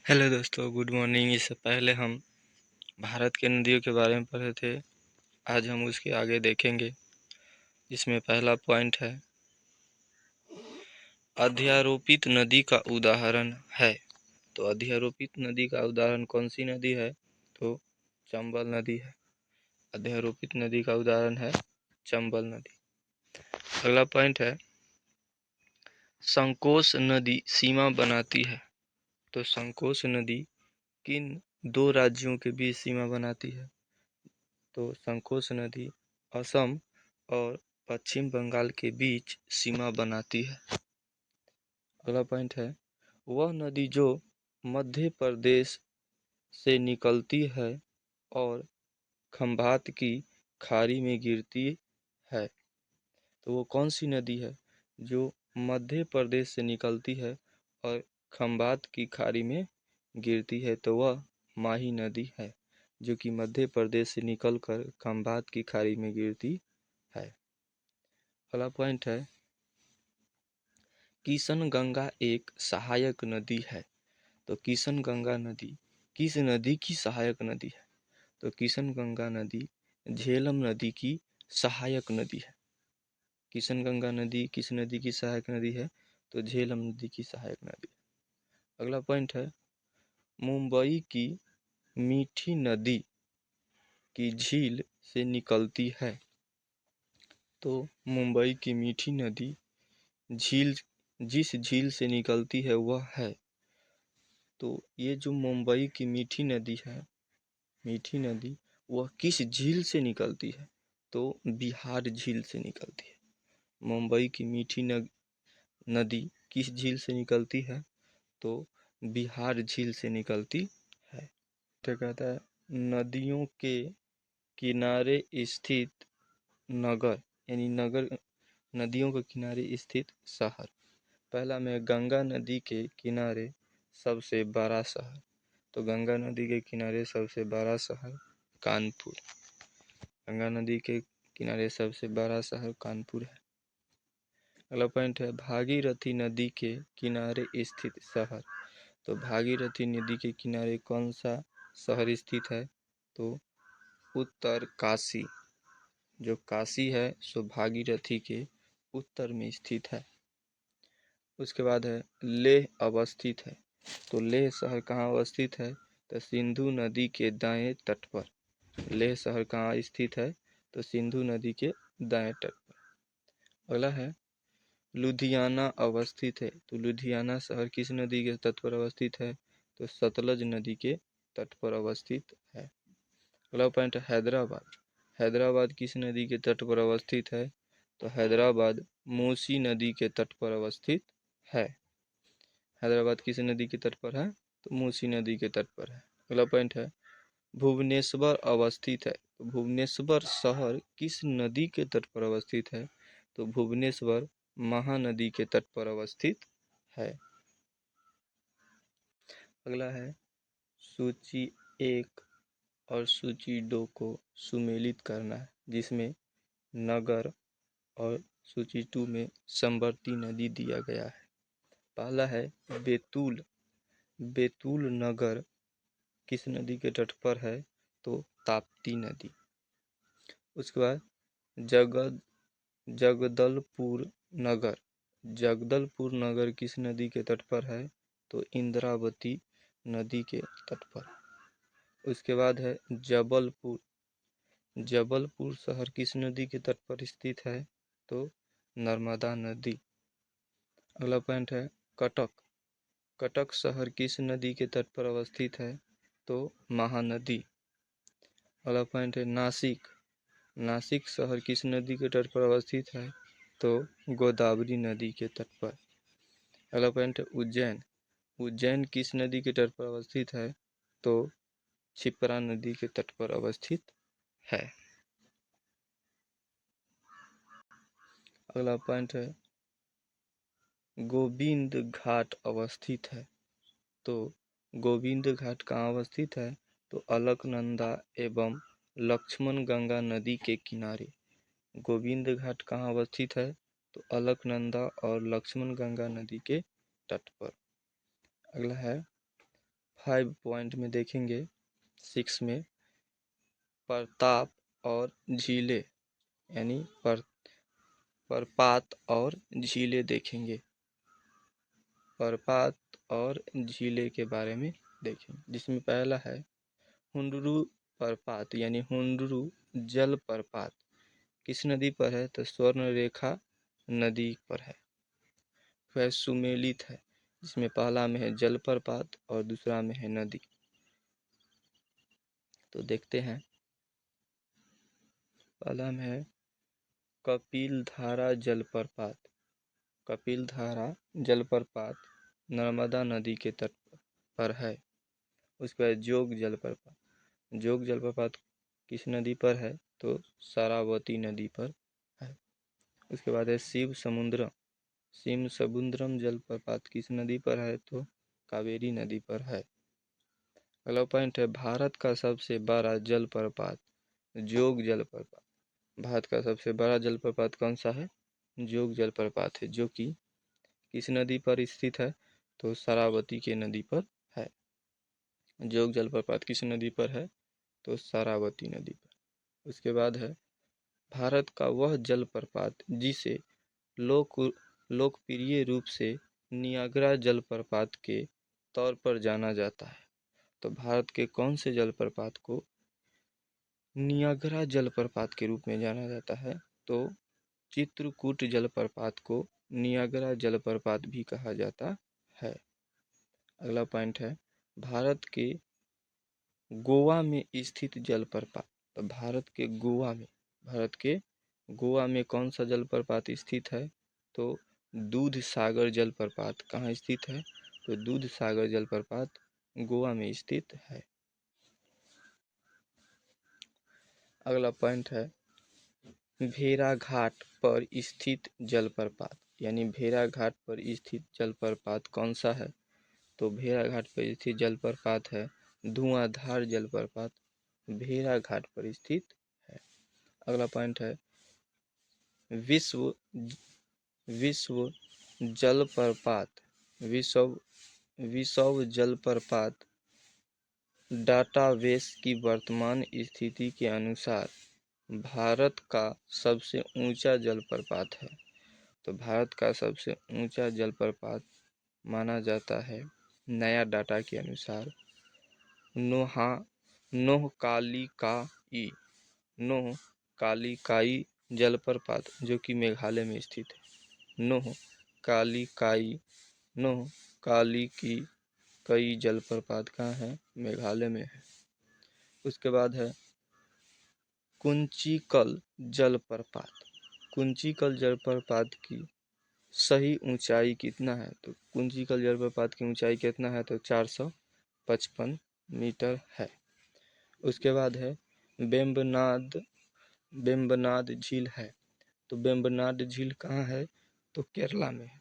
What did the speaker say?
Hello दोस्तों, good morning. इससे पहले हम भारत के नदियों के बारे में पढ़े थे। आज हम उसके आगे देखेंगे। इसमें पहला पॉइंट है, अध्यारोपित नदी का उदाहरण है। तो अध्यारोपित नदी का उदाहरण कौन सी नदी है? तो चंबल नदी है। अध्यारोपित नदी का उदाहरण है चंबल नदी। अगला पॉइंट है, संकोश नदी सीमा बनाती है। तो संकोश नदी किन दो राज्यों के बीच सीमा बनाती है? तो संकोश नदी असम और पश्चिम बंगाल के बीच सीमा बनाती है। अगला पॉइंट है, वह नदी जो मध्य प्रदेश से निकलती है और खंभात की खाड़ी में गिरती है। तो वो कौन सी नदी है जो मध्य प्रदेश से निकलती है और खंभात की खाड़ी में गिरती है? तो वह माही नदी है, जो कि मध्य प्रदेश से निकलकर खंभात की खाड़ी में गिरती है। अगला पॉइंट है, किशन गंगा एक सहायक नदी है। तो किशन गंगा नदी किस नदी की सहायक नदी है? तो किशन गंगा नदी झेलम नदी की सहायक नदी है। किशन गंगा नदी किस नदी की सहायक नदी है? तो झेलम नदी की सहायक नदी। अगला पॉइंट है, मुंबई की मीठी नदी की झील से निकलती है। तो मुंबई की मीठी नदी झील जिस झील से निकलती है वह है, तो ये जो मुंबई की मीठी नदी है, मीठी नदी वह किस झील से निकलती है? तो बिहार झील से निकलती है। मुंबई की मीठी नदी किस झील से निकलती है? तो बिहार झील से निकलती है। तो कहता है, नदियों के किनारे स्थित नगर, यानी नगर, नदियों के किनारे स्थित शहर। पहला में गंगा नदी के किनारे सबसे बड़ा शहर। तो गंगा नदी के किनारे सबसे बड़ा शहर कानपुर। गंगा नदी के किनारे सबसे बड़ा शहर कानपुर है। अगला पॉइंट है, भागीरथी नदी के किनारे स्थित शहर। तो भागीरथी नदी के किनारे कौन सा शहर स्थित है? तो उत्तर काशी। जो काशी है सो भागीरथी के उत्तर में स्थित है। उसके बाद है, लेह अवस्थित है। तो लेह शहर कहाँ अवस्थित है? तो सिंधु नदी के दाएं तट पर। लेह शहर कहाँ स्थित है? तो सिंधु नदी के दाएं तट पर। अगला है, लुधियाना अवस्थित है। तो लुधियाना शहर किस नदी के तट पर अवस्थित है? तो सतलज नदी के तट पर अवस्थित है। अगला पॉइंट है, हैदराबाद। हैदराबाद किस नदी के तट पर अवस्थित है? तो हैदराबाद मूसी नदी के तट पर अवस्थित है। हैदराबाद किस नदी के तट पर है? तो मूसी नदी के तट पर है। अगला पॉइंट है, भुवनेश्वर अवस्थित है। तो भुवनेश्वर शहर किस नदी के तट पर अवस्थित है? तो भुवनेश्वर महानदी के तट पर अवस्थित है। अगला है, सूची 1 और सूची 2 को सुमेलित करना है, जिसमें नगर और सूची 2 में समवर्ती नदी दिया गया है। पहला है बैतूल। बैतूल नगर किस नदी के तट पर है? तो ताप्ती नदी। उसके बाद जगदलपुर नगर। जगदलपुर नगर किस नदी के तट पर है? तो इंद्रावती नदी के तट पर। उसके बाद है जबलपुर। जबलपुर शहर किस नदी के तट पर स्थित है? तो नर्मदा नदी। अगला पॉइंट है, कटक। कटक शहर किस नदी के तट पर अवस्थित है? तो महानदी। अगला पॉइंट है, नासिक। नासिक शहर किस नदी के तट पर अवस्थित है? तो गोदावरी नदी के तट पर। अगला पॉइंट है, उज्जैन। उज्जैन किस नदी के तट पर अवस्थित है? तो क्षिप्रा नदी के तट पर अवस्थित है। अगला पॉइंट है, गोविंद घाट अवस्थित है। तो गोविंद घाट कहाँ अवस्थित है? तो अलकनंदा एवं लक्ष्मण गंगा नदी के किनारे। गोविंद घाट कहाँ अवस्थित है? तो अलकनंदा और लक्ष्मण गंगा नदी के तट पर। अगला है, 5 पॉइंट में देखेंगे 6 में प्रताप और झीलें यानी प्रपात और झीलें देखेंगे। प्रपात और झीलें के बारे में देखेंगे, जिसमें पहला है हुंडरू प्रपात यानी हुंडरू जल प्रपात। किस नदी पर है? तो स्वर्णरेखा नदी पर है। वह सुमेलित है, जिसमें पहला में है जलप्रपात और दूसरा में है नदी। तो देखते हैं, पहला में है कपिलधारा जलप्रपात। कपिलधारा जलप्रपात नर्मदा नदी के तट पर है। उसके बाद जोग जलप्रपात। जोग जलप्रपात किस नदी पर है? तो शरावती नदी पर है। उसके बाद है शिव समुद्रम जलप्रपात किस नदी पर है? तो कावेरी नदी पर है। अगला पॉइंट है भारत का सबसे बड़ा जलप्रपात जोग जलप्रपात। भारत का सबसे बड़ा जलप्रपात कौन सा है? जोग जलप्रपात है, जो कि किस नदी पर स्थित है? तो शरावती के नदी पर है। जोग जलप्रपात किस नदी पर है? तो शरावती नदी पर। उसके बाद है भारत का वह जलप्रपात जिसे लोकप्रिय रूप से नियाग्रा जलप्रपात के तौर पर जाना जाता है। तो भारत के कौन से जलप्रपात को नियाग्रा जलप्रपात के रूप में जाना जाता है? तो चित्रकूट जलप्रपात को नियाग्रा जलप्रपात भी कहा जाता है। अगला पॉइंट है भारत के गोवा में स्थित जलप्रपात। तो भारत के गोवा में कौन सा जलप्रपात स्थित है? तो दूध सागर जलप्रपात कहाँ स्थित है? तो दूध सागर जलप्रपात गोवा में स्थित है। अगला पॉइंट है भेड़ाघाट पर स्थित जलप्रपात यानी भेड़ाघाट पर स्थित जलप्रपात कौन सा है? तो भेड़ाघाट पर स्थित जलप्रपात है धुआंधार जलप्रपात, भेड़ाघाट पर स्थित है। अगला पॉइंट है विश्व जलप्रपात विश्व जलप्रपात डाटाबेस की वर्तमान स्थिति के अनुसार भारत का सबसे ऊंचा जलप्रपात है। तो भारत का सबसे ऊंचा जलप्रपात माना जाता है नया डाटा के अनुसार नोहकालिकाई जलप्रपात, जो कि मेघालय में स्थित है। नोहकालिकाई जलप्रपात कहाँ है? मेघालय में है। उसके बाद है कुंचिकल जलप्रपात की सही ऊंचाई कितना है? तो कुंचिकल जलप्रपात की ऊंचाई कितना है? तो 455 मीटर है। उसके बाद है वेम्बनाड झील है। तो वेम्बनाड झील कहाँ है? तो केरला में है।